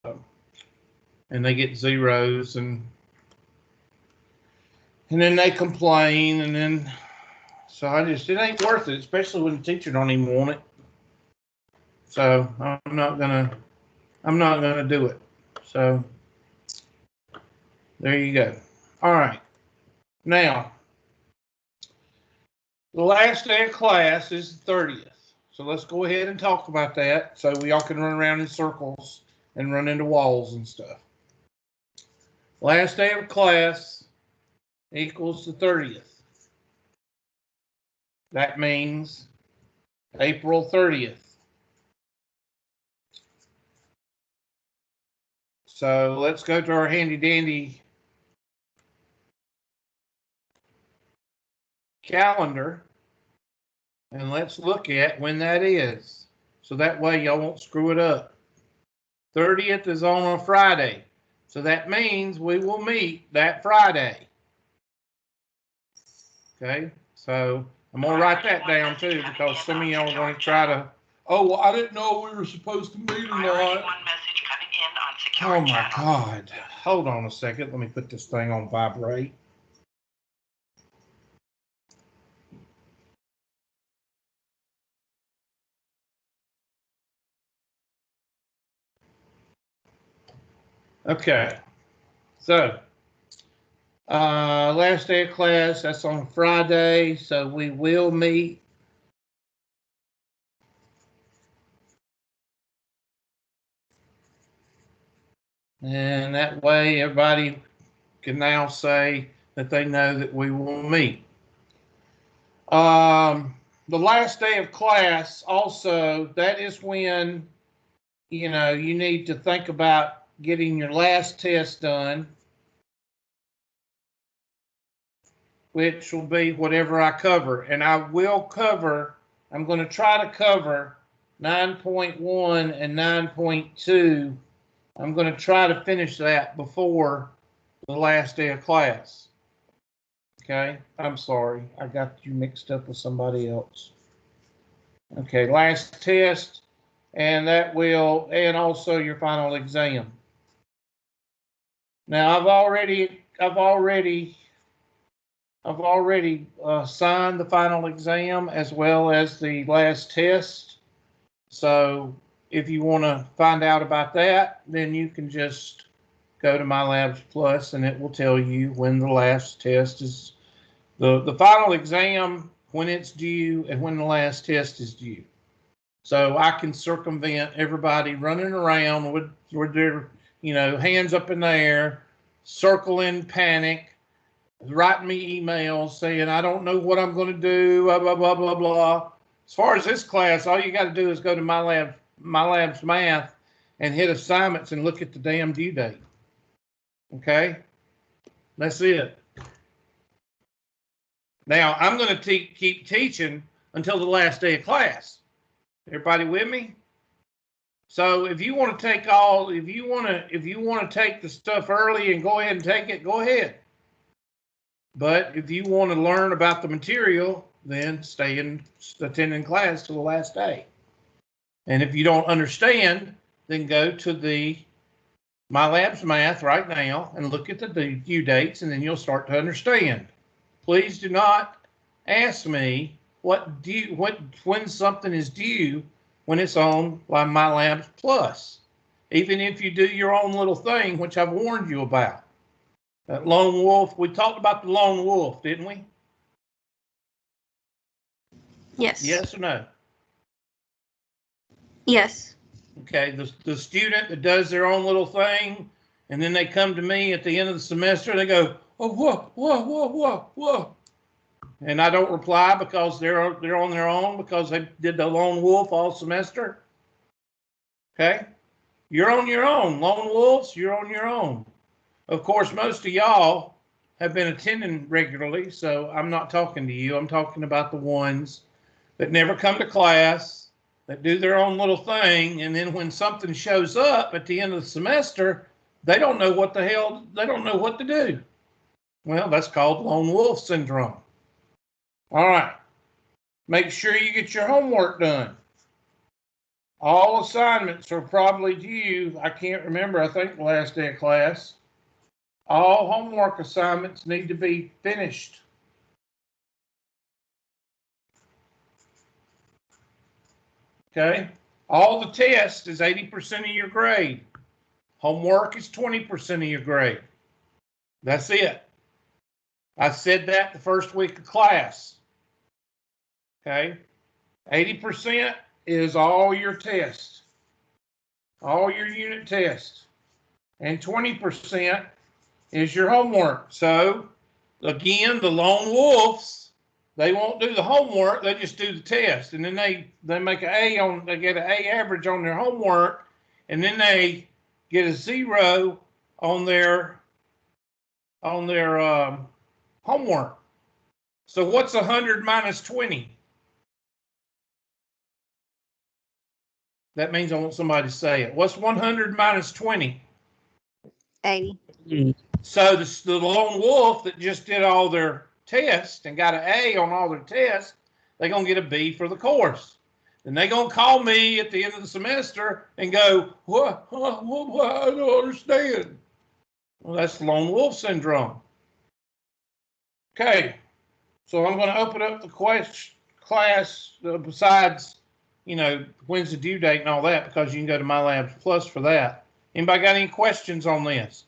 and they get zeros, and then they complain, and then so it ain't worth it, especially when the teacher don't even want it. So I'm not gonna do it. So there you go. All right. Now, the last day of class is the 30th. So let's go ahead and talk about that so we all can run around in circles and run into walls and stuff. Last day of class equals the 30th. That means April 30th. So let's go to our handy dandy calendar and let's look at when that is. So that way y'all won't screw it up. 30th is on a Friday. So that means we will meet that Friday. Okay, so I'm going to write that down too because some of y'all are going to try to, oh, well, I didn't know we were supposed to meet or not. Oh my God. Hold on a second. Let me put this thing on vibrate. Okay, so last day of class, that's on Friday, so we will meet and that way everybody can now say that they know that we will meet. The last day of class also, that is when, you know, you need to think about getting your last test done, which will be whatever I cover. And I will cover, I'm going to try to cover 9.1 and 9.2. I'm going to try to finish that before the last day of class. Okay, I'm sorry. I got you mixed up with somebody else. Okay, last test, and that will, and also your final exam. Now I've already signed the final exam as well as the last test. So if you want to find out about that, then you can just go to My Labs Plus and it will tell you when the last test is, the final exam, when it's due and when the last test is due. So I can circumvent everybody running around with their, you know, hands up in the air, circling panic, writing me emails saying, I don't know what I'm going to do, blah, blah, blah, blah, blah. As far as this class, all you got to do is go to My Labs Math and hit assignments and look at the damn due date. Okay? That's it. Now, I'm going to keep teaching until the last day of class. Everybody with me? So if you want to take take the stuff early and go ahead and take it, go ahead. But if you want to learn about the material, then stay in attending class till the last day. And if you don't understand, then go to the My Labs Math right now and look at the due dates, and then you'll start to understand. Please do not ask me when something is due when it's on My Labs Plus. Even if you do your own little thing, which I've warned you about. That lone wolf, we talked about the lone wolf, didn't we? Yes. Yes or no? Yes. Okay, the student that does their own little thing, and then they come to me at the end of the semester, and they go, oh, whoa. And I don't reply because they're on their own because they did the lone wolf all semester. Okay? You're on your own. Lone wolves, you're on your own. Of course, most of y'all have been attending regularly, so I'm not talking to you. I'm talking about the ones that never come to class, that do their own little thing, and then when something shows up at the end of the semester, they don't know what to do. Well, that's called lone wolf syndrome. All right. Make sure you get your homework done. All assignments are probably due. I can't remember. I think the last day of class. All homework assignments need to be finished. Okay. All the tests is 80% of your grade. Homework is 20% of your grade. That's it. I said that the first week of class. Okay. 80% is all your tests, all your unit tests, and 20% is your homework. So again, the lone wolves, they won't do the homework, they just do the test, and then they make an A on, they get an A average on their homework, and then they get a 0 on their homework. So what's 100 minus 20? That means I want somebody to say it. What's 100 minus 20? 80. So the lone wolf that just did all their tests and got an A on all their tests, they're going to get a B for the course. Then they're going to call me at the end of the semester and go, what? I don't understand. Well, that's lone wolf syndrome. Okay, so I'm going to open up the class besides, you know, when's the due date and all that, because you can go to My Labs Plus for that. Anybody got any questions on this?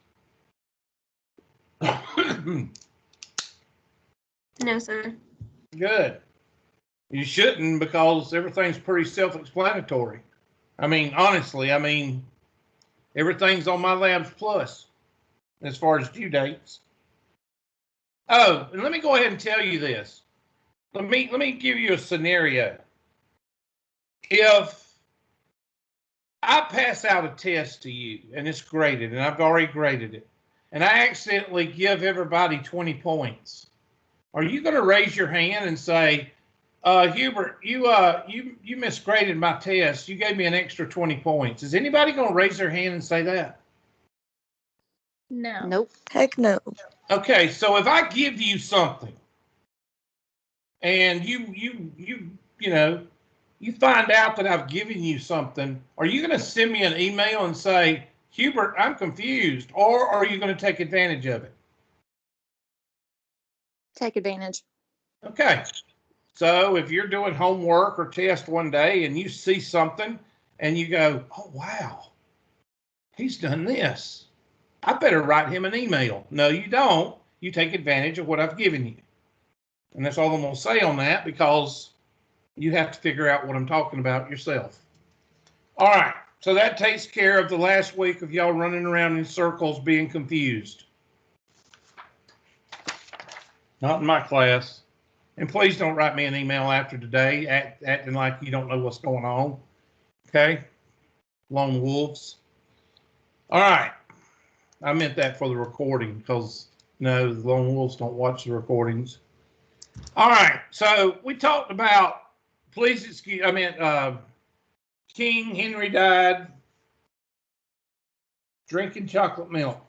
No, sir. Good. You shouldn't, because everything's pretty self-explanatory. I mean, honestly, I mean, everything's on My Labs Plus as far as due dates. Oh, and let me go ahead and tell you this. Let me give you a scenario. If I pass out a test to you and it's graded, and I've already graded it, and I accidentally give everybody 20 points, are you going to raise your hand and say, Hubert, you misgraded my test. You gave me an extra 20 points. Is anybody going to raise their hand and say that? No. Nope. Heck no. Okay, so if I give you something and you find out that I've given you something, are you going to send me an email and say, Hubert, I'm confused, or are you going to take advantage of it? Take advantage. Okay. So if you're doing homework or test one day and you see something and you go, oh, wow, he's done this, I better write him an email. No, you don't. You take advantage of what I've given you. And that's all I'm going to say on that, because you have to figure out what I'm talking about yourself. All right. So that takes care of the last week of y'all running around in circles being confused. Not in my class. And please don't write me an email after today acting like you don't know what's going on. Okay? Lone wolves. All right. I meant that for the recording, because, no, the lone wolves don't watch the recordings. All right. So we talked about, King Henry died drinking chocolate milk.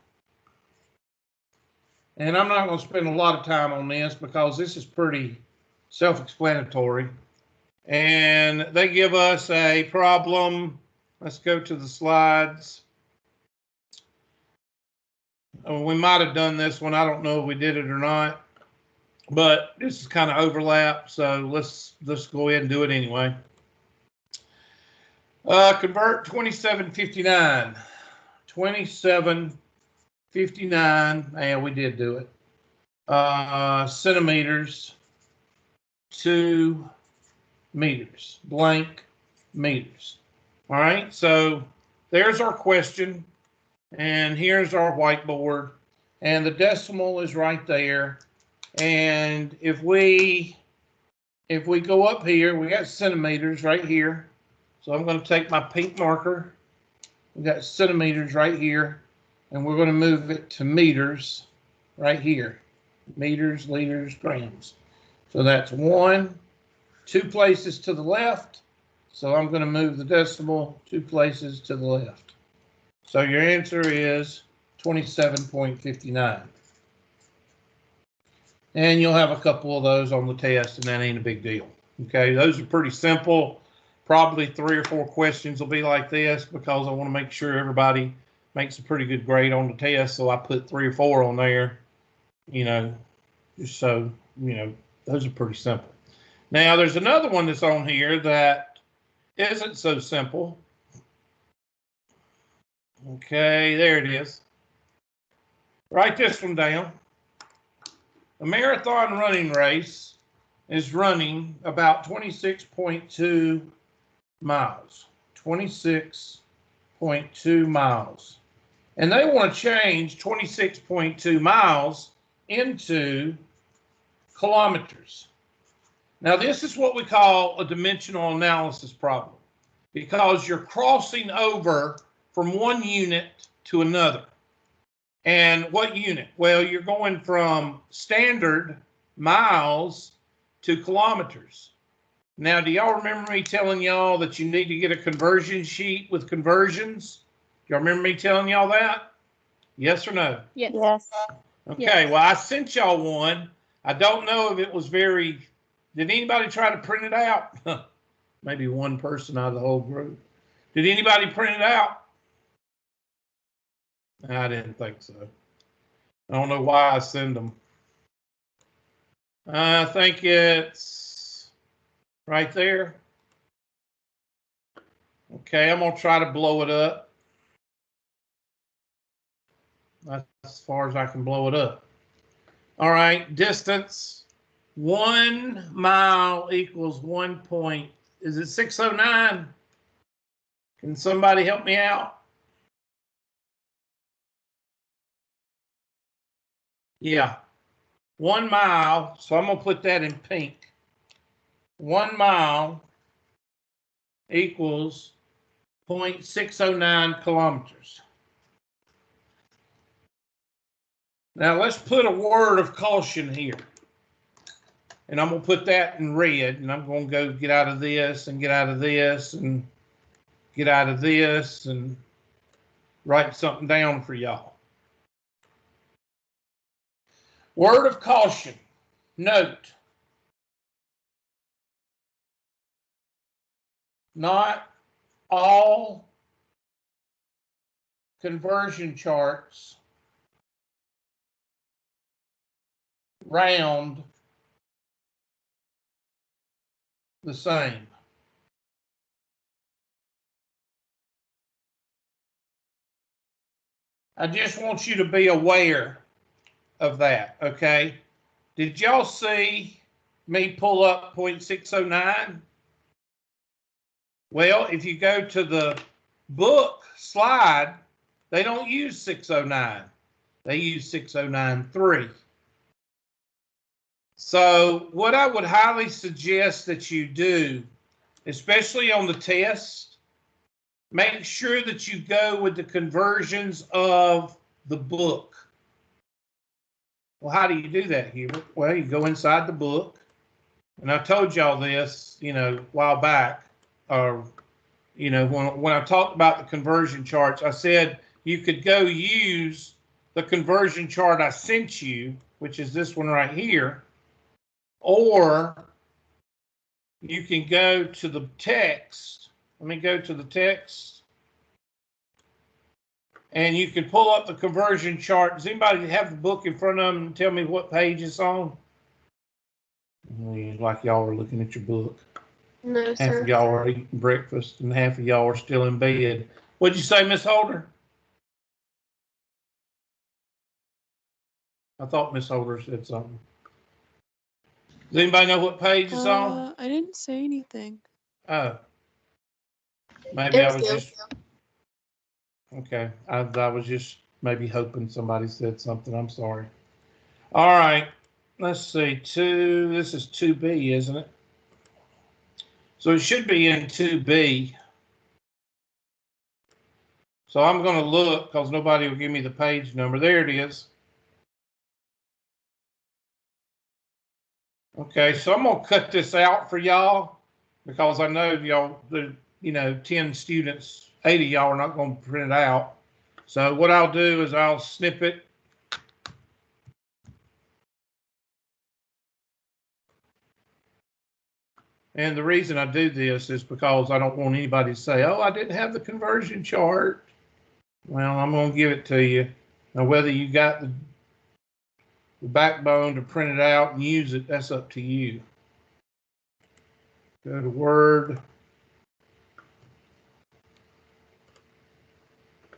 And I'm not going to spend a lot of time on this, because this is pretty self-explanatory. And they give us a problem. Let's go to the slides. We might have done this one. I don't know if we did it or not. But this is kind of overlap, so let's go ahead and do it anyway. Convert 2759. 2759. Yeah, we did do it. Centimeters to meters. Blank meters. All right, so there's our question. And here's our whiteboard. And the decimal is right there. And if we go up here, we got centimeters right here. So I'm going to take my pink marker. We got centimeters right here, and we're going to move it to meters right here. Meters, liters, grams. So that's 1, 2 places to the left. So I'm going to move the decimal 2 places to the left. So your answer is 27.59. And you'll have a couple of those on the test, and that ain't a big deal. Okay, those are pretty simple. probably 3 or 4 questions will be like this because I want to make sure everybody makes a pretty good grade on the test. So I put 3 or 4 on there, just so, those are pretty simple. Now, there's another one that's on here that isn't so simple. Okay, there it is. Write this one down. A marathon running race is running about 26.2 miles. 26.2 miles. And they want to change 26.2 miles into kilometers. Now, this is what we call a dimensional analysis problem because you're crossing over from one unit to another. And what unit? Well, you're going from standard miles to kilometers. Now, do y'all remember me telling y'all that you need to get a conversion sheet with conversions? Do y'all remember me telling y'all that? Yes or no? Yes. Okay, Yes. well, I sent y'all one. I don't know if it was very, did anybody try to print it out? Maybe one person out of the whole group. Did anybody print it out? I didn't think so. I don't know why I send them. I think it's right there. Okay, I'm going to try to blow it up. That's as far as I can blow it up. All right, distance. 1 mile equals 1 point. Is it 609? Can somebody help me out? Yeah. 1 mile. So I'm going to put that in pink. 1 mile equals 0.609 kilometers. Now let's put a word of caution here. And I'm going to put that in red, and I'm going to go get out of this and get out of this and get out of this and write something down for y'all. Word of caution. Note. Not all conversion charts round the same. I just want you to be aware of that, okay? Did y'all see me pull up 0.609? Well, if you go to the book slide, they don't use 609. They use 6093. So what I would highly suggest that you do, especially on the test, make sure that you go with the conversions of the book. Well, how do you do that, Hubert? Well, you go inside the book, and I told y'all this, a while back, or, when I talked about the conversion charts, I said you could go use the conversion chart I sent you, which is this one right here, or you can go to the text. Let me go to the text. And you can pull up the conversion chart. Does anybody have the book in front of them and tell me what page it's on? Like y'all are looking at your book. No, Half sir. of y'all are eating breakfast and half of y'all are still in bed. What'd you say, Miss Holder? I thought Miss Holder said something. Does anybody know what page it's on? I didn't say anything. Oh. Maybe I was you. just... Okay. I was just maybe hoping somebody said something. I'm sorry. All right. Let's see. This is 2B, isn't it? So it should be in 2B. So I'm going to look because nobody will give me the page number. There it is. Okay, so I'm going to cut this out for y'all because I know y'all, 10 students, 8 of y'all are not going to print it out. So what I'll do is I'll snip it. And the reason I do this is because I don't want anybody to say, oh, I didn't have the conversion chart. Well, I'm going to give it to you. Now, whether you got the backbone to print it out and use it, that's up to you. Go to Word.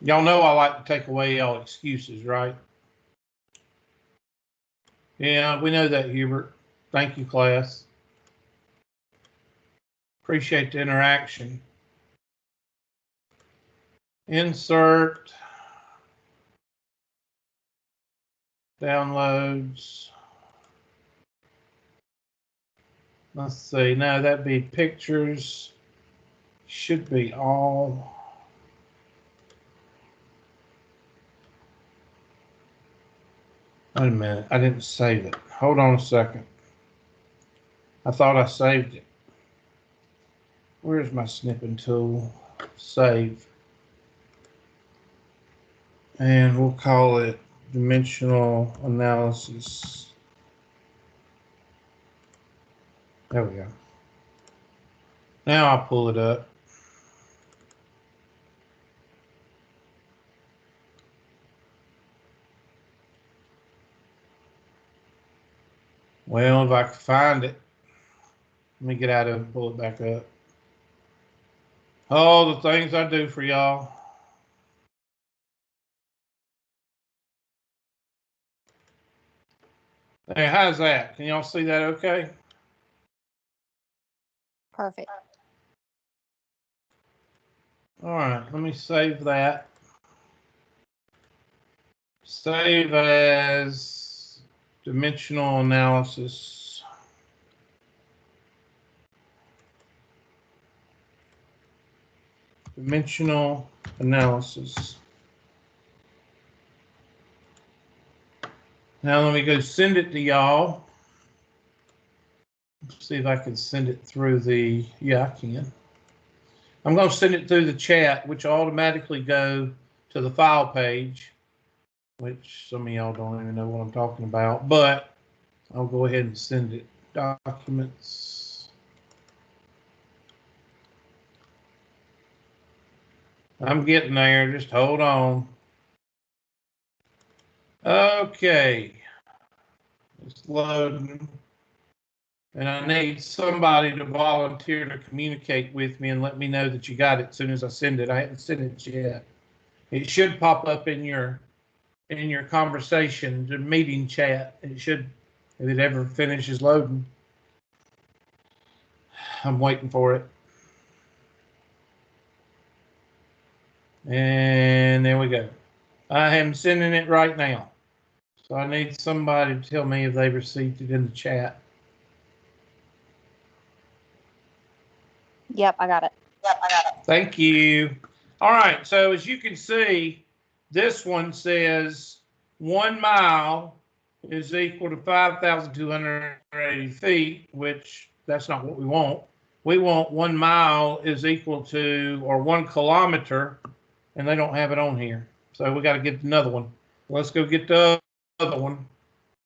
Y'all know I like to take away y'all excuses, right? Yeah, we know that, Hubert. Thank you, class. Appreciate the interaction. Insert. Downloads. Let's see. No, that'd be pictures. Should be all. Wait a minute. I didn't save it. Hold on a second. I thought I saved it. Where's my snipping tool? Save. And we'll call it dimensional analysis. There we go. Now I'll pull it up. Well, if I can find it, let me get out of it and pull it back up. Oh, the things I do for y'all. Hey, how's that? Can y'all see that okay? Perfect. All right, let me save that. Save as dimensional analysis. Dimensional analysis. Now let me go send it to y'all. See if I can send it through the, yeah, I can. I'm going to send it through the chat, which will automatically go to the file page, which some of y'all don't even know what I'm talking about, but I'll go ahead and send it. Documents. I'm getting there. Just hold on. Okay. It's loading. And I need somebody to volunteer to communicate with me and let me know that you got it as soon as I send it. I haven't sent it yet. It should pop up in your conversation, the meeting chat. It should, if it ever finishes loading. I'm waiting for it. And there we go. I am sending it right now. So I need somebody to tell me if they received it in the chat. Yep, I got it. Thank you. All right, so as you can see, this one says 1 mile is equal to 5,280 feet, which that's not what we want. We want 1 mile is equal to, or 1 kilometer, and they don't have it on here. So we got to get another one. Let's go get the other one.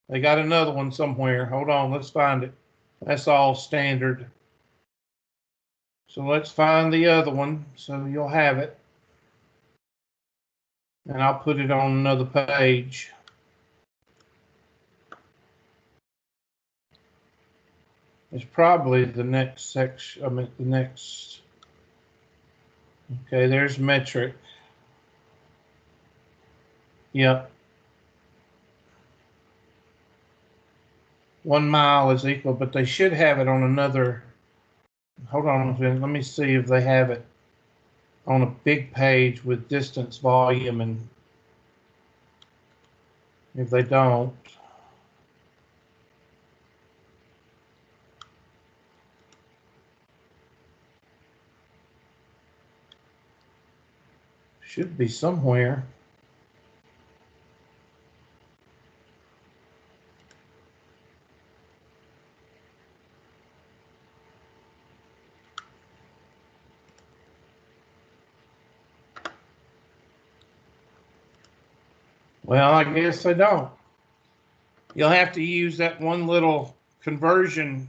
They got another one somewhere. Hold on, let's find it. That's all standard. So let's find the other one so you'll have it. And I'll put it on another page. It's probably the next section, I mean the next. Okay, there's metric. Yep. 1 mile is equal, but they should have it on another. Hold on a minute. Let me see if they have it on a big page with distance, volume, and if they don't. Should be somewhere. Well, I guess they don't. You'll have to use that one little conversion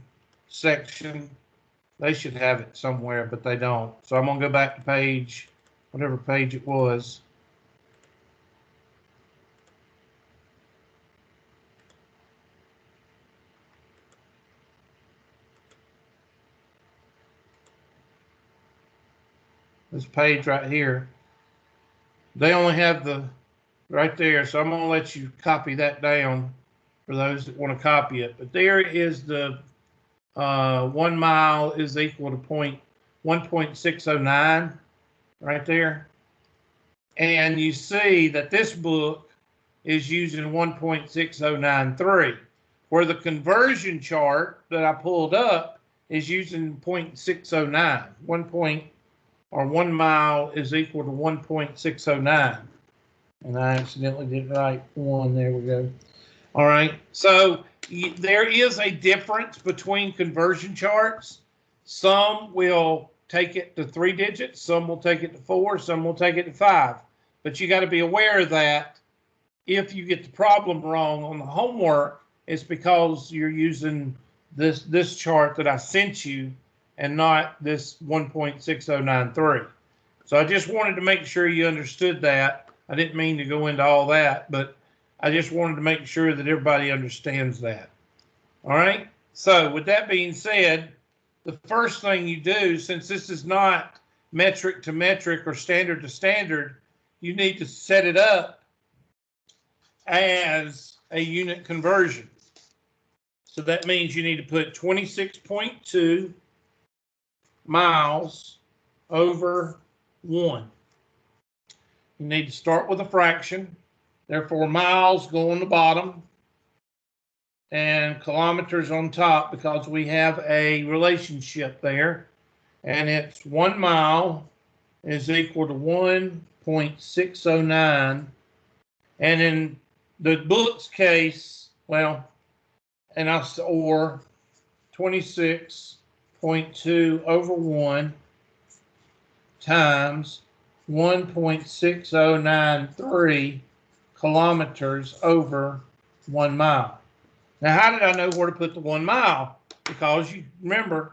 section They should have it somewhere, but they don't. So I'm gonna go back to page, whatever page it was. This page right here. They only have the right there, so I'm gonna let you copy that down for those that want to copy it. But there is the 1 mile is equal to 1.609 right there. And you see that this book is using 1.6093, where the conversion chart that I pulled up is using 0.609. 1 mile is equal to 1.609. And I accidentally did write 1. There we go. All right. So there is a difference between conversion charts. Some will take it to 3 digits. Some will take it to 4. Some will take it to 5. But you got to be aware of that. If you get the problem wrong on the homework, it's because you're using this chart that I sent you and not this 1.6093. So I just wanted to make sure you understood that. I didn't mean to go into all that, but I just wanted to make sure that everybody understands that. All right. So with that being said, the first thing you do, since this is not metric to metric or standard to standard, you need to set it up as a unit conversion. So that means you need to put 26.2 miles over 1. You need to start with a fraction. Therefore, miles go on the bottom and kilometers on top because we have a relationship there. And it's 1 mile is equal to 1.609. And in the book's case, well, or 26.2 over 1 times 1.6093 kilometers over 1 mile. Now, how did I know where to put the 1 mile? Because you remember,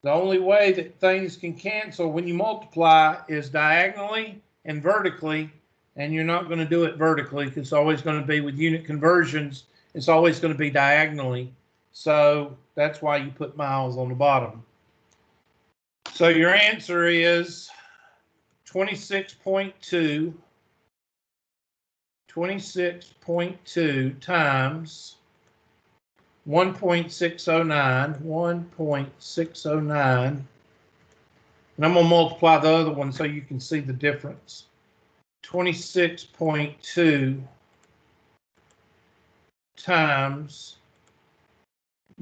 the only way that things can cancel when you multiply is diagonally and vertically, and you're not going to do it vertically because it's always going to be with unit conversions. It's always going to be diagonally. So that's why you put miles on the bottom. So your answer is 26.2 times 1.609, and I'm going to multiply the other one so you can see the difference. 26.2 times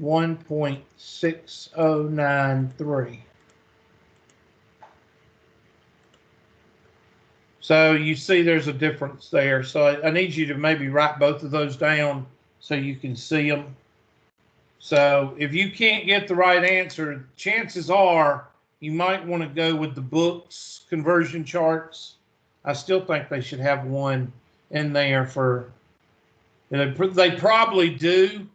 1.6093. So you see there's a difference there. So I need you to maybe write both of those down so you can see them. So if you can't get the right answer, chances are you might want to go with the book's conversion charts. I still think they should have one in there for, they probably do,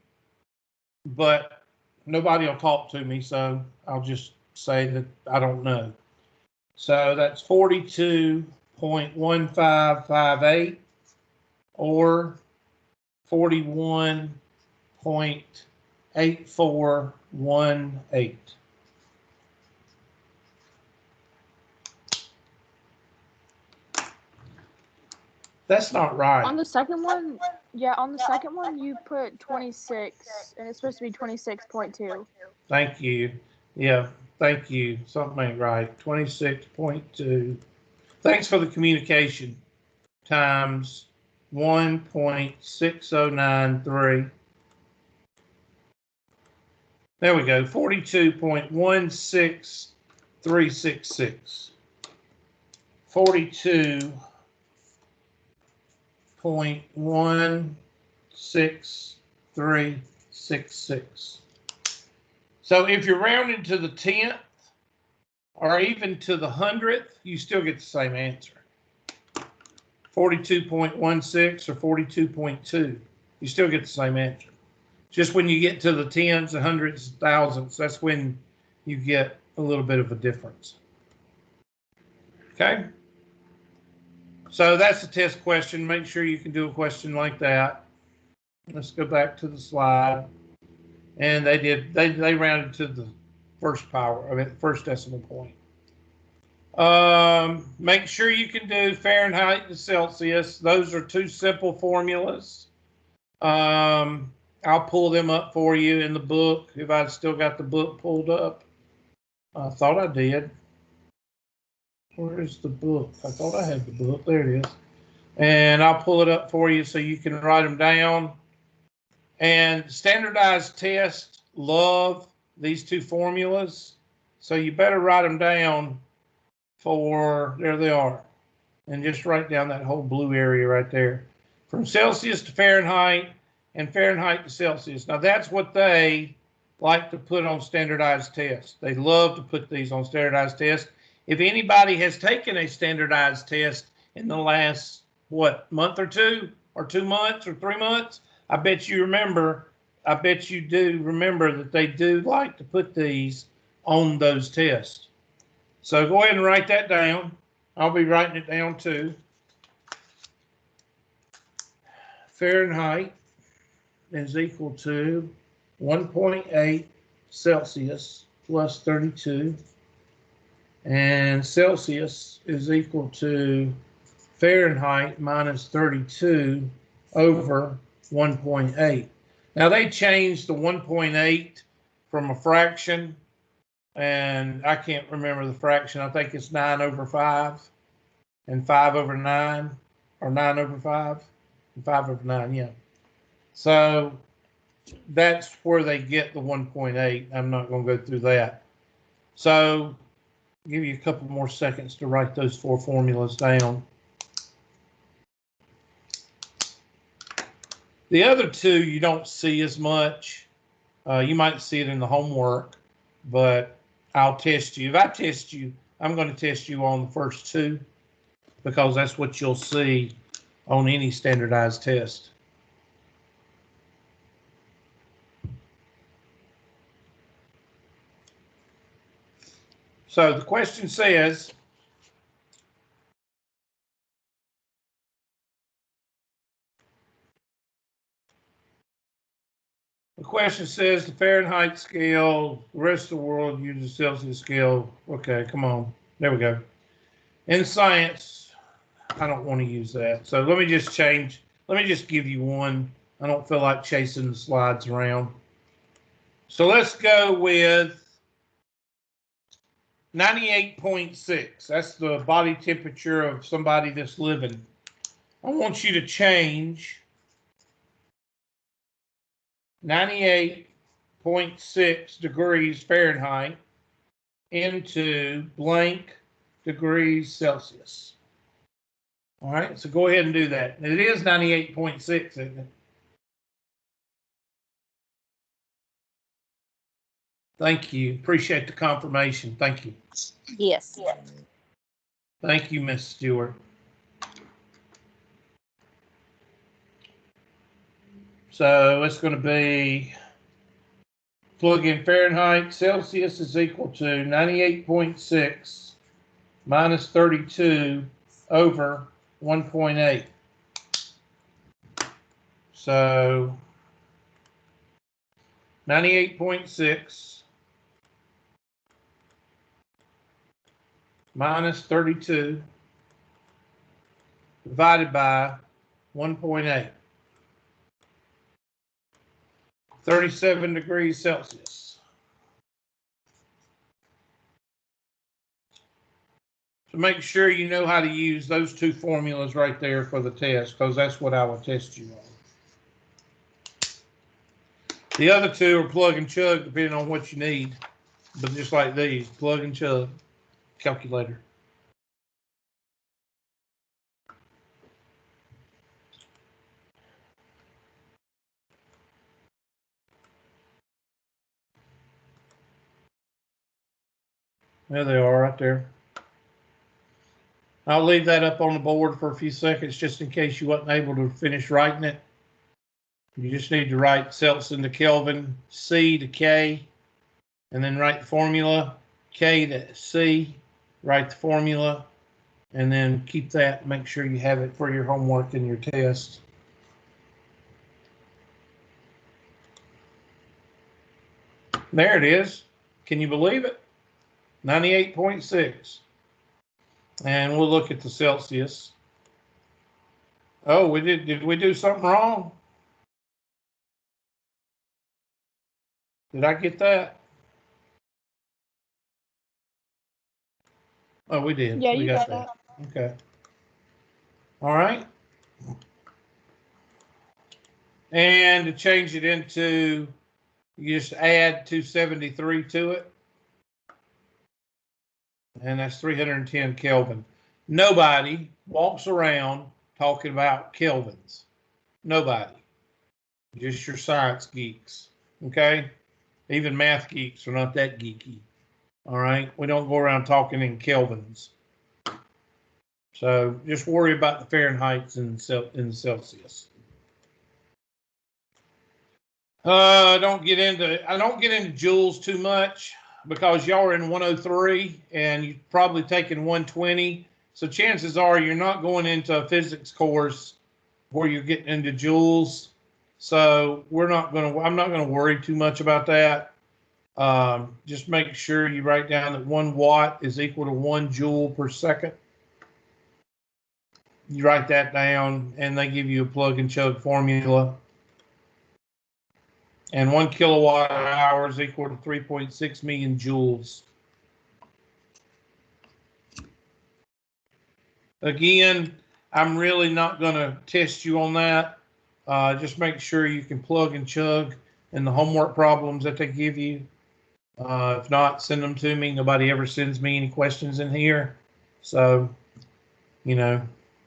but nobody will talk to me, so I'll just say that I don't know. So that's 42.1558 or 41.8418. That's not right. On the second one, yeah, on the second one, you put 26, and it's supposed to be 26.2. Thank you. Yeah, thank you. Something ain't right. 26.2. Thanks for the communication. Times 1.6093. There we go. 42.16366. 42.16366. So if you're rounding to the 10th or even to the 100th, you still get the same answer. 42.16 or 42.2, you still get the same answer. Just when you get to the tens, the hundreds, thousands, that's when you get a little bit of a difference. Okay? So that's a test question. Make sure you can do a question like that. Let's go back to the slide. And they rounded to the first first decimal point. Make sure you can do Fahrenheit to Celsius. Those are two simple formulas. I'll pull them up for you in the book if I've still got the book pulled up. I thought I did. Where is the book? I thought I had the book. There it is. And I'll pull it up for you so you can write them down. And standardized tests love these two formulas. So you better write them down there they are. And just write down that whole blue area right there. From Celsius to Fahrenheit and Fahrenheit to Celsius. Now that's what they like to put on standardized tests. They love to put these on standardized tests. If anybody has taken a standardized test in the last, month or 2 months or 3 months, I bet you do remember that they do like to put these on those tests. So go ahead and write that down. I'll be writing it down too. Fahrenheit is equal to 1.8 Celsius plus 32. And Celsius is equal to Fahrenheit minus 32 over 1.8. Now they changed the 1.8 from a fraction, and I can't remember the fraction. I think it's 9 over 5 and 5 over 9, or 9 over 5 and 5 over 9, yeah. So that's where they get the 1.8. I'm not going to go through that. So I'll give you a couple more seconds to write those 4 formulas down. The other 2 you don't see as much. You might see it in the homework, but I'll test you. If I test you, I'm going to test you on the first 2 because that's what you'll see on any standardized test. So the question says, the Fahrenheit scale, the rest of the world uses the Celsius scale. Okay, come on. There we go. In science, I don't want to use that. So let me just give you one. I don't feel like chasing the slides around. So let's go with 98.6. That's the body temperature of somebody that's living. I want you to change 98.6 degrees Fahrenheit into blank degrees Celsius. All right, so go ahead and do that. It is 98.6, isn't it? Thank you. Appreciate the confirmation. Thank you. Yes. Thank you, Miss Stewart. So it's going to be, plug in Fahrenheit. Celsius is equal to 98.6 minus 32 over 1.8. So 98.6 minus 32 divided by 1.8. 37 degrees Celsius. So make sure you know how to use those 2 formulas right there for the test, because that's what I will test you on. The other 2 are plug and chug depending on what you need. But just like these, plug and chug calculator. There they are right there. I'll leave that up on the board for a few seconds just in case you wasn't able to finish writing it. You just need to write Celsius to Kelvin, C to K, and then write the formula, K to C, write the formula, and then keep that, make sure you have it for your homework and your test. There it is. Can you believe it? 98.6. And we'll look at the Celsius. Oh, did we do something wrong? Did I get that? Oh, we did. Yeah, We you got got that. that. Okay. All right. And to change it into, you just add 273 to it. And that's 310 Kelvin. Nobody walks around talking about kelvins. Nobody. Just your science geeks. Okay? Even math geeks are not that geeky. All right? We don't go around talking in kelvins. So just worry about the Fahrenheit and the Celsius. I don't get into joules too much because y'all are in 103 and you've probably taken 120. So chances are you're not going into a physics course where you're getting into joules. So I'm not gonna worry too much about that. Just make sure you write down that 1 watt is equal to 1 joule per second. You write that down, and they give you a plug and chug formula. And 1 kilowatt hour is equal to 3.6 million joules. Again, I'm really not going to test you on that. Just make sure you can plug and chug in the homework problems that they give you. If not, send them to me. Nobody ever sends me any questions in here. So, you know,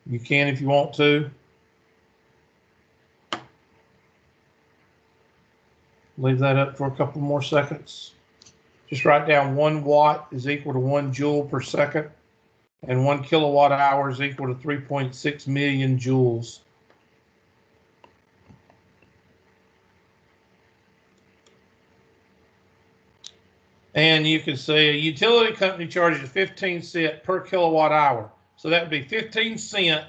you can if you want to. Leave that up for a couple more seconds. Just write down 1 watt is equal to 1 joule per second, and 1 kilowatt hour is equal to 3.6 million joules. And you can see a utility company charges 15 cents per kilowatt hour. So that would be 15 cents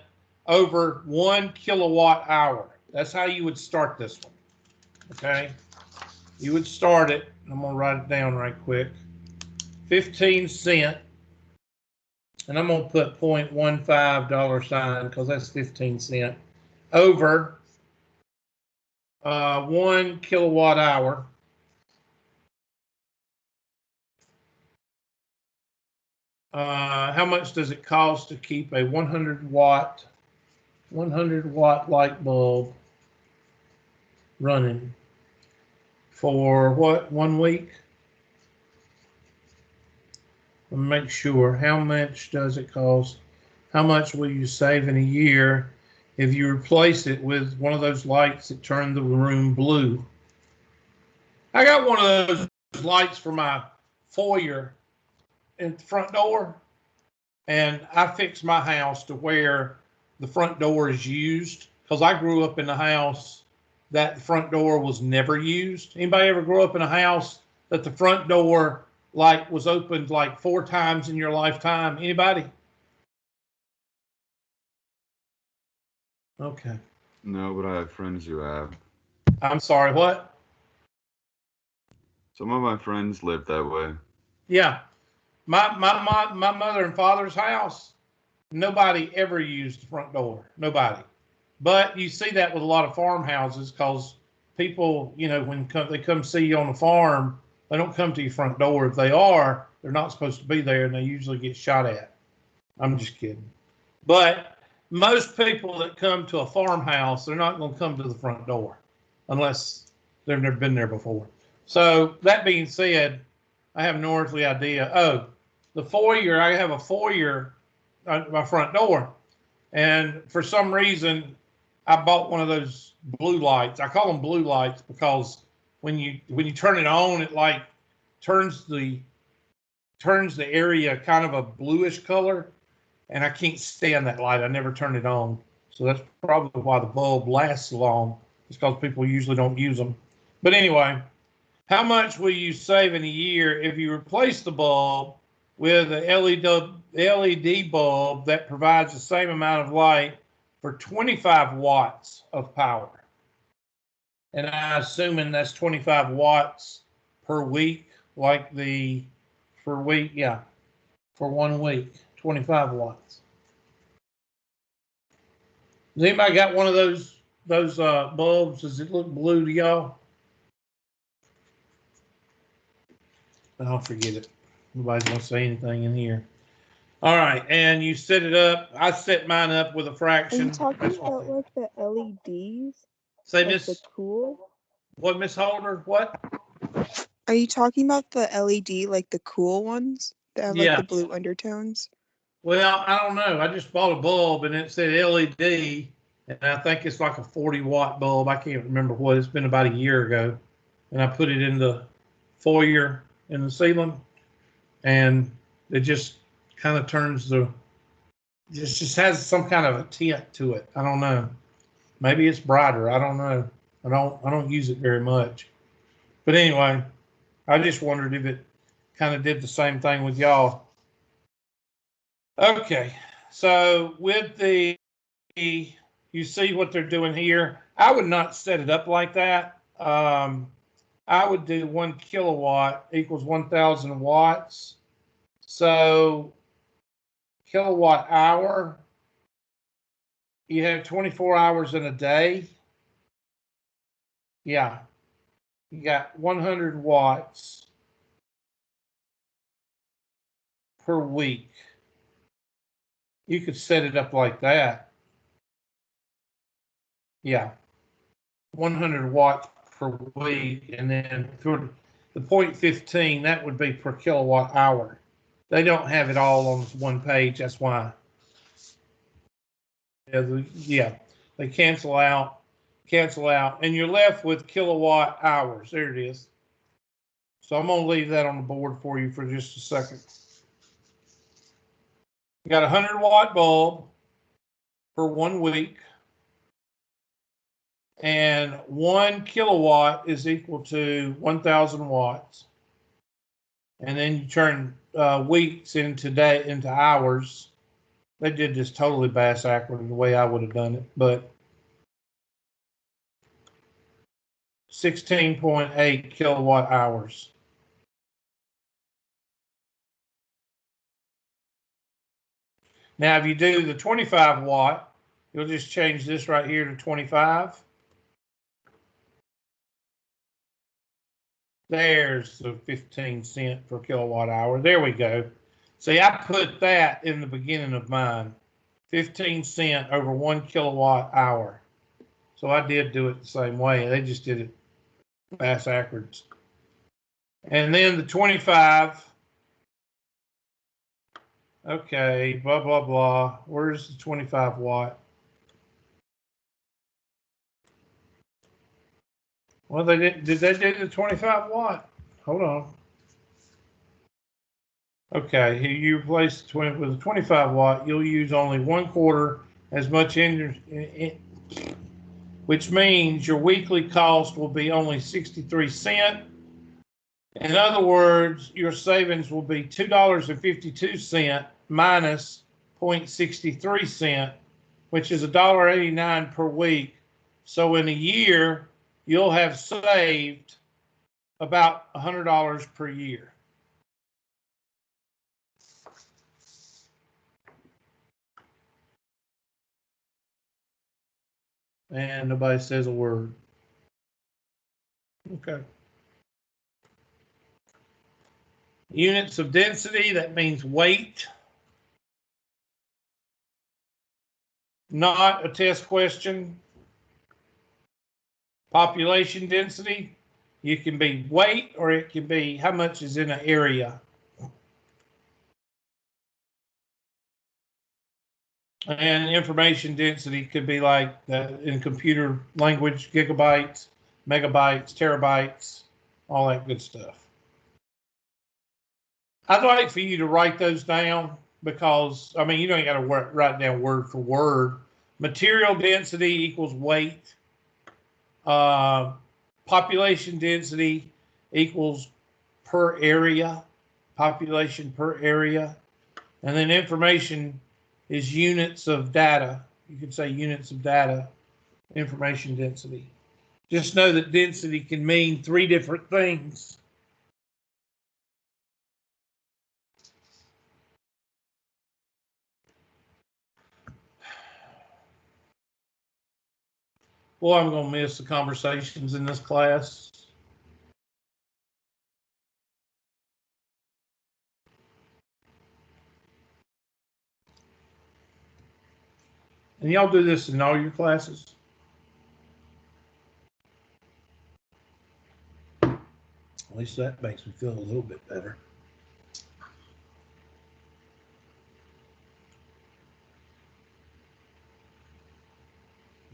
over 1 kilowatt hour. That's how you would start this one. Okay. You would start it. I'm going to write it down right quick. 15 cents. And I'm going to put $0.15 because that's 15 cents over 1 kilowatt hour. How much does it cost to keep a 100 watt light bulb running for what, 1 week? Let me make sure. How much does it cost? How much will you save in a year if you replace it with one of those lights that turn the room blue? I got one of those lights for my foyer in the front door, and I fixed my house to where the front door is used because I grew up in a house that the front door was never used. Anybody ever grow up in a house that the front door like was opened like 4 times in your lifetime? Anybody? Okay. No, but I have friends who have. I'm sorry, what? Some of my friends live that way. Yeah. My mother and father's house, nobody ever used the front door. Nobody. But you see that with a lot of farmhouses because people, you know, when they come see you on the farm, they don't come to your front door. If they are, they're not supposed to be there, and they usually get shot at. I'm just kidding. But most people that come to a farmhouse, they're not going to come to the front door unless they've never been there before. So that being said, I have no earthly idea. Oh, the foyer, I have a foyer at my front door. And for some reason, I bought one of those blue lights. I call them blue lights because when you turn it on, it like turns the area kind of a bluish color, and I can't stand that light. I never turn it on. So that's probably why the bulb lasts long. It's because people usually don't use them. But anyway, How much will you save in a year if you replace the bulb with an LED bulb that provides the same amount of light for 25 watts of power? And I'm assuming that's 25 watts per week, like for 1 week, 25 watts. Has anybody got one of those bulbs? Does it look blue to y'all? I'll forget it. Nobody's gonna say anything in here. All right, and you set it up. I set mine up with a Are you fraction. talking about like the LEDs? Say, Like the Miss, cool? what, Miss Holder? What? Are you talking about the LED, like the cool ones that have like Yeah. the blue undertones? Well, I don't know. I just bought a bulb and it said LED, and I think it's like a 40-watt bulb. I can't remember what. It's been about a year ago, and I put it in the foyer in the ceiling, and it just kind of turns just has some kind of a tint to it. I don't know. Maybe it's brighter. I don't know. I don't use it very much. But anyway, I just wondered if it kind of did the same thing with y'all. Okay, so with you see what they're doing here. I would not set it up like that. I would do 1 kilowatt equals 1,000 watts. So kilowatt hour, you have 24 hours in a day. Yeah, you got 100 watts per week. You could set it up like that. Yeah, 100 watts per week, and then through the 0.15, that would be per kilowatt hour. They don't have it all on one page. That's why. Yeah, they cancel out, and you're left with kilowatt hours. There it is. So I'm gonna leave that on the board for you for just a second. You got a 100-watt bulb for 1 week, and 1 kilowatt is equal to 1,000 watts. And then you turn weeks into hours. They did this totally bass-backward the way I would have done it, but 16.8 kilowatt hours. Now, if you do the 25 watt, you'll just change this right here to 25. There's the 15 cent per kilowatt hour. There we go. See, I put that in the beginning of mine. 15 cent over 1 kilowatt hour. So I did do it the same way. They just did it backwards. And then the 25. Okay, blah, blah, blah. Where's the 25 watt? Well, they did they do the 25 watt? Hold on. Okay, here you replace the 20 with a 25 watt, you'll use only 1/4 as much energy, which means your weekly cost will be only 63 cents. In other words, your savings will be $2.52 minus 0.63 cent, which is $1.89 per week. So in a year, you'll have saved about $100 per year. And nobody says a word. Okay. Units of density, that means weight. Not a test question. Population density, you can be weight or it can be how much is in an area. And information density could be like in computer language, gigabytes, megabytes, terabytes, all that good stuff. I'd like for you to write those down because, I mean, you don't got to write down word for word. Material density equals weight. Population density equals per area, population per area. And then information is units of data. You could say units of data, information density. Just know that density can mean 3 different things. Boy, I'm going to miss the conversations in this class. And y'all do this in all your classes? At least that makes me feel a little bit better.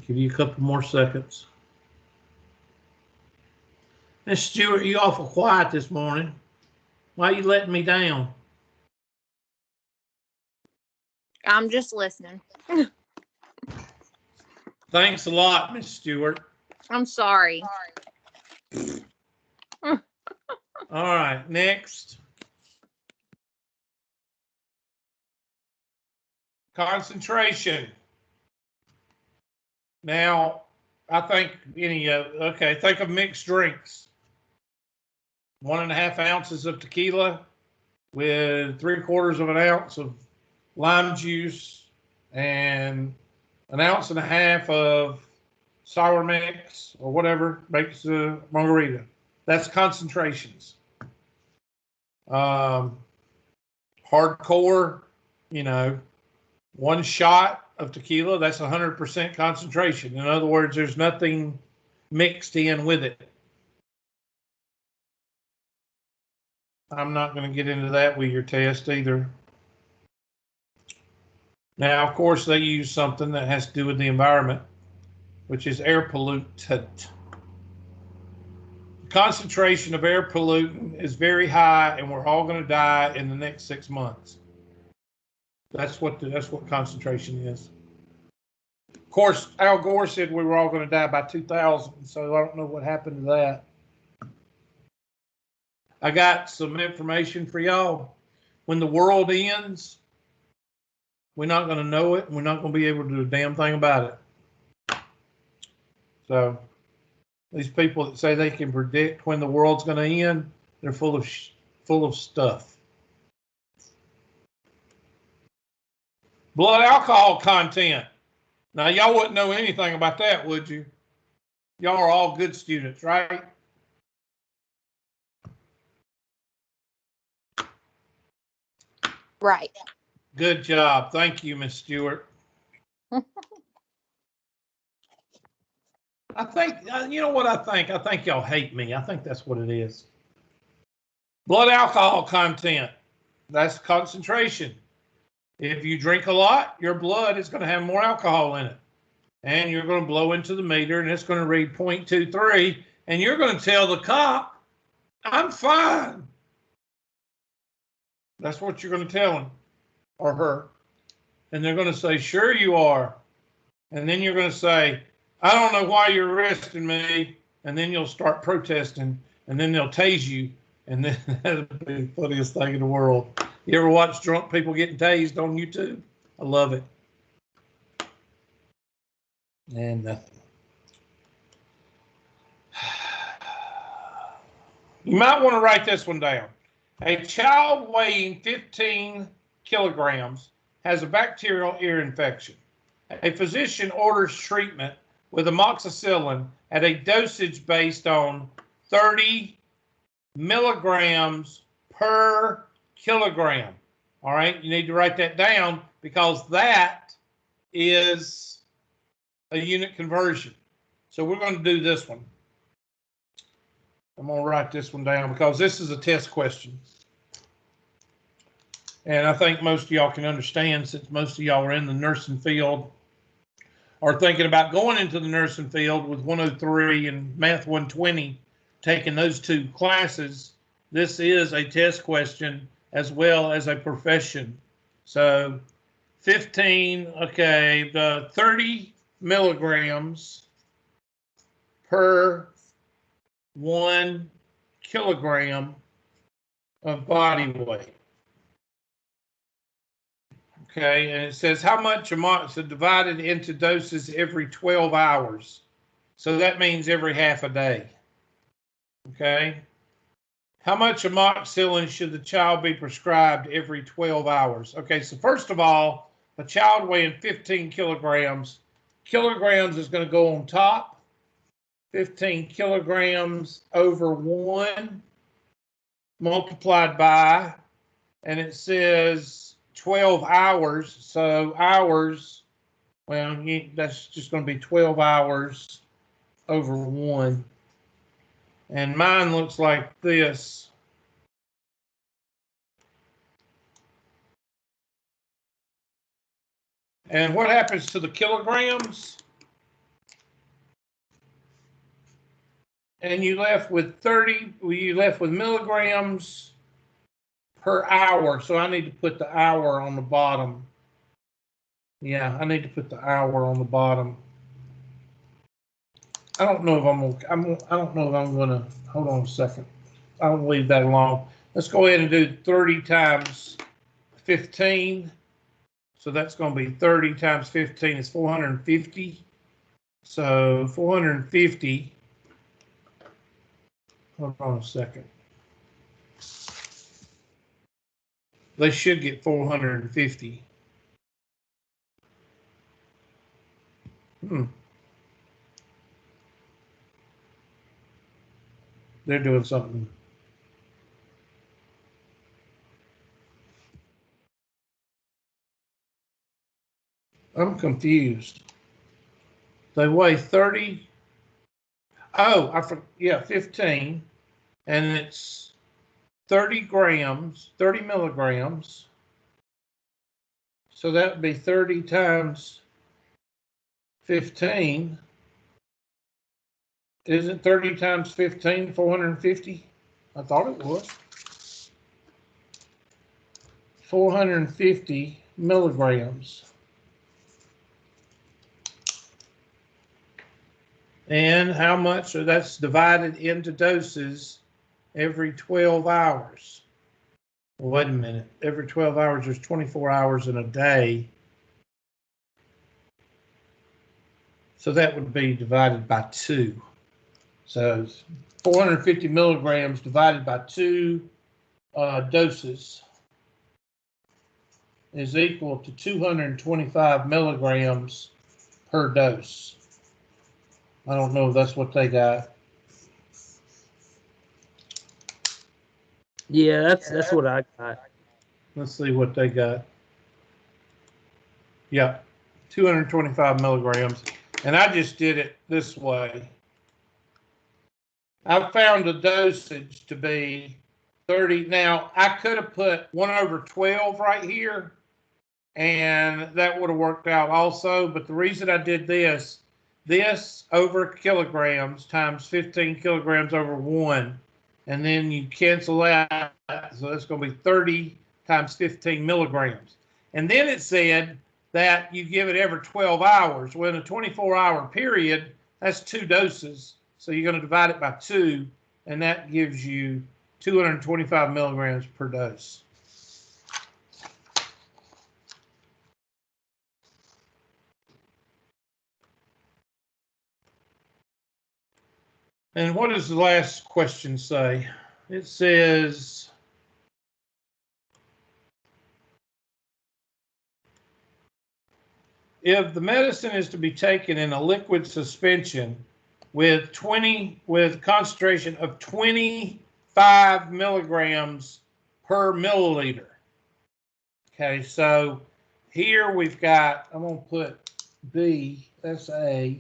Give you a couple more seconds. Miss Stewart, you awful quiet this morning. Why are you letting me down? I'm just listening. Thanks a lot, Miss Stewart. I'm sorry. All right, next. Concentration. Now, I think think of mixed drinks. 1.5 ounces of tequila with 3/4 of an ounce of lime juice and 1.5 ounces of sour mix or whatever makes a margarita. That's concentrations. Hardcore, 1 shot of tequila, that's 100% concentration. In other words, there's nothing mixed in with it. I'm not going to get into that with your test either. Now, of course, they use something that has to do with the environment, which is air pollutant. The concentration of air pollutant is very high, and we're all going to die in the next 6 months. That's what concentration is. Of course, Al Gore said we were all going to die by 2000, so I don't know what happened to that. I got some information for y'all. When the world ends, we're not going to know it, and we're not going to be able to do a damn thing about it. So these people that say they can predict when the world's going to end, they're full of stuff. Blood alcohol content. Now, y'all wouldn't know anything about that, would you? Y'all are all good students, right? Right. Good job. Thank you, Miss Stewart. I think, you know what I think? I think y'all hate me. I think that's what it is. Blood alcohol content. That's concentration. If you drink a lot, your blood is going to have more alcohol in it. And you're going to blow into the meter, and it's going to read 0.23, and you're going to tell the cop, I'm fine. That's what you're going to tell him or her. And they're going to say, sure you are. And then you're going to say, I don't know why you're arresting me. And then you'll start protesting, and then they'll tase you. And then that'll be the funniest thing in the world. You ever watch drunk people getting tased on YouTube? I love it. And nothing. You might want to write this one down. A child weighing 15 kilograms has a bacterial ear infection. A physician orders treatment with amoxicillin at a dosage based on 30 milligrams per kilogram. All right, you need to write that down because that is a unit conversion. So we're going to do this one. I'm going to write this one down because this is a test question. And I think most of y'all can understand, since most of y'all are in the nursing field or thinking about going into the nursing field with 103 and Math 120, taking those 2 classes, this is a test question as well as a profession. So 15, okay, the 30 milligrams per 1 kilogram of body weight. Okay, and it says how much amounts are divided into doses every 12 hours. So that means every half a day. Okay. How much amoxicillin should the child be prescribed every 12 hours? Okay, so first of all, a child weighing 15 kilograms, kilograms is going to go on top. 15 kilograms over 1 multiplied by, and it says 12 hours. So hours, well, that's just going to be 12 hours over 1. And mine looks like this. And what happens to the kilograms? And you left with milligrams per hour. So I need to put the hour on the bottom. Yeah, I need to put the hour on the bottom. I don't know if I don't know if I'm gonna, hold on a second. I'll leave that alone. Let's go ahead and do 30 times 15. So that's going to be 30 times 15 is 450. So 450. Hold on a second. They should get 450. They're doing something. I'm confused. They weigh 30. Oh, yeah, 15. And it's 30 grams, 30 milligrams. So that would be 30 times 15. Isn't 30 times 15 450? I thought it was. 450 milligrams. And how much? So that's divided into doses every 12 hours. Wait a minute. Every 12 hours, there's 24 hours in a day. So that would be divided by 2. So 450 milligrams divided by 2 doses is equal to 225 milligrams per dose. I don't know if that's what they got. Yeah, that's what I got. Let's see what they got. Yeah, 225 milligrams. And I just did it this way. I found the dosage to be 30. Now, I could have put 1/12 right here, and that would have worked out also. But the reason I did this over kilograms times 15 kilograms over 1, and then you cancel that. So that's going to be 30 times 15 milligrams. And then it said that you give it every 12 hours. Well, in a 24-hour period, that's 2 doses. So you're going to divide it by 2, and that gives you 225 milligrams per dose. And what does the last question say? It says, if the medicine is to be taken in a liquid suspension with concentration of 25 milligrams per milliliter. Okay, so here we've got, I'm going to put B, that's A,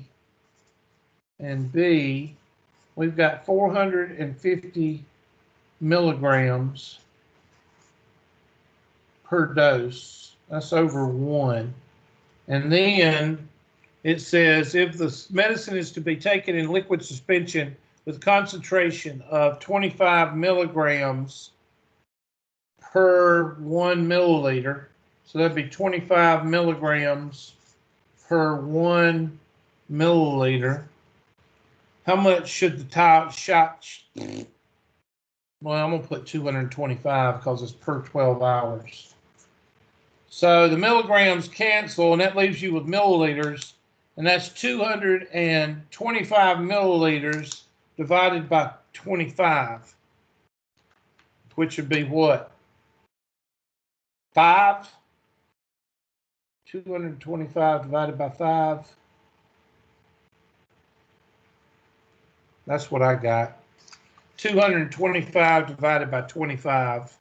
and B, we've got 450 milligrams per dose. That's over 1. And then it says if the medicine is to be taken in liquid suspension with concentration of 25 milligrams per 1 milliliter, so that'd be 25 milligrams per 1 milliliter. How much should the Well, I'm gonna put 225 because it's per 12 hours. So the milligrams cancel, and that leaves you with milliliters, and that's 225 milliliters divided by 25, which would be what? 5? 225 divided by 5. That's what I got. 225 divided by 25.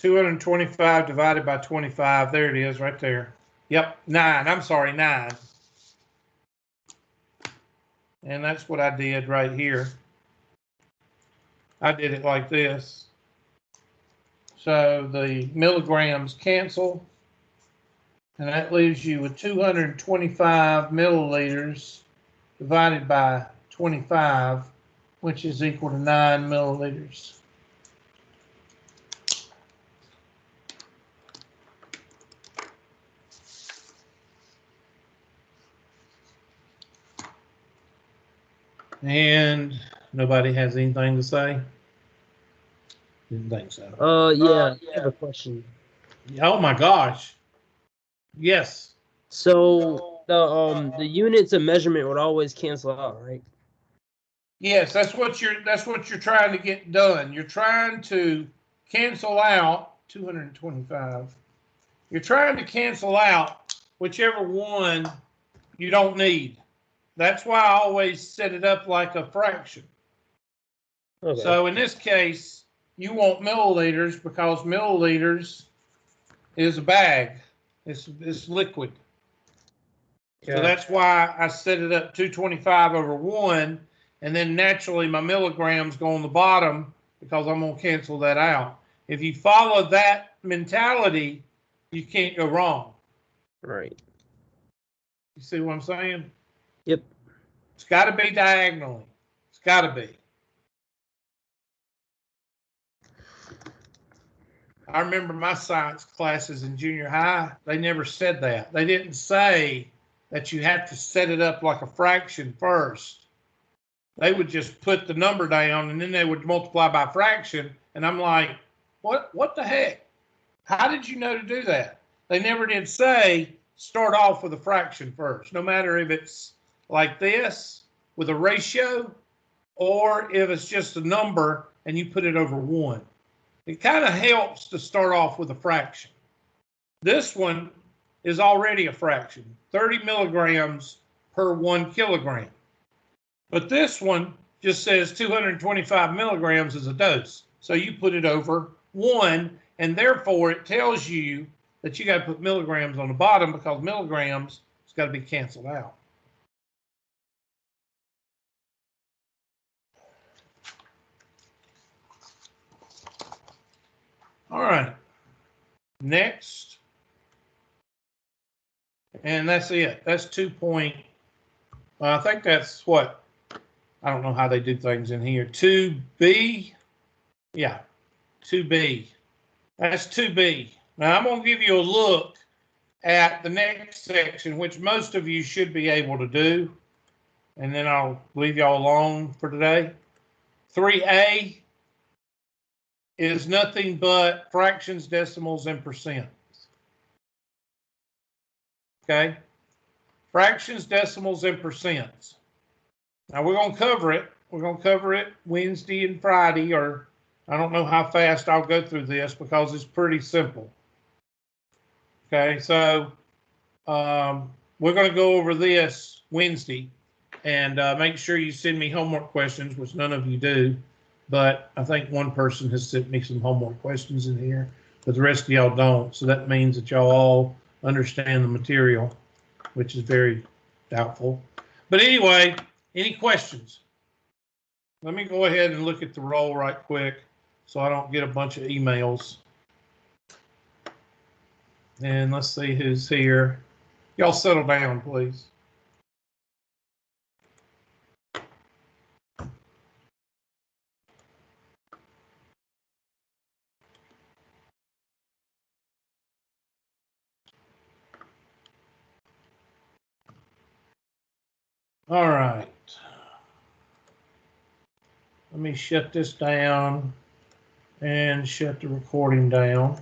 $225 divided by 25. There it is right there. Yep, 9. I'm sorry, 9. And that's what I did right here. I did it like this. So the milligrams cancel, and that leaves you with 225 milliliters divided by 25, which is equal to 9 milliliters. And nobody has anything to say? Didn't think so. Yeah, I have a question. Oh my gosh. Yes. So the units of measurement would always cancel out, right? Yes, that's what you're trying to get done. You're trying to cancel out 225. You're trying to cancel out whichever one you don't need. That's why I always set it up like a fraction. Okay. So in this case, you want milliliters because milliliters is a bag. It's liquid. So that's why I set it up 225 over 1, and then naturally my milligrams go on the bottom because I'm going to cancel that out. If you follow that mentality, you can't go wrong. Right. You see what I'm saying? Yep. It's got to be diagonally. It's got to be. I remember my science classes in junior high, they never said that. They didn't say that you have to set it up like a fraction first. They would just put the number down and then they would multiply by fraction. And I'm like, what the heck? How did you know to do that? They never did say start off with a fraction first, no matter if it's like this with a ratio or if it's just a number and you put it over 1. It kind of helps to start off with a fraction. This one is already a fraction, 30 milligrams per 1 kilogram. But this one just says 225 milligrams is a dose. So you put it over 1, and therefore it tells you that you got to put milligrams on the bottom because milligrams has got to be canceled out. All right. Next. And that's it. That's 2 point. I think that's what, I don't know how they do things in here. 2B. Yeah, 2B. That's 2B. Now I'm going to give you a look at the next section, which most of you should be able to do. And then I'll leave y'all alone for today. 3A is nothing but fractions, decimals, and percent. Okay? Fractions, decimals, and percents. Now we're going to cover it. We're going to cover it Wednesday and Friday, or I don't know how fast I'll go through this because it's pretty simple. Okay, so we're going to go over this Wednesday, and make sure you send me homework questions, which none of you do, but I think one person has sent me some homework questions in here, but the rest of y'all don't. So that means that y'all all understand the material, which is very doubtful. But anyway, any questions? Let me go ahead and look at the roll right quick so I don't get a bunch of emails. And let's see who's here. Y'all settle down, please. All right. Let me shut this down and shut the recording down.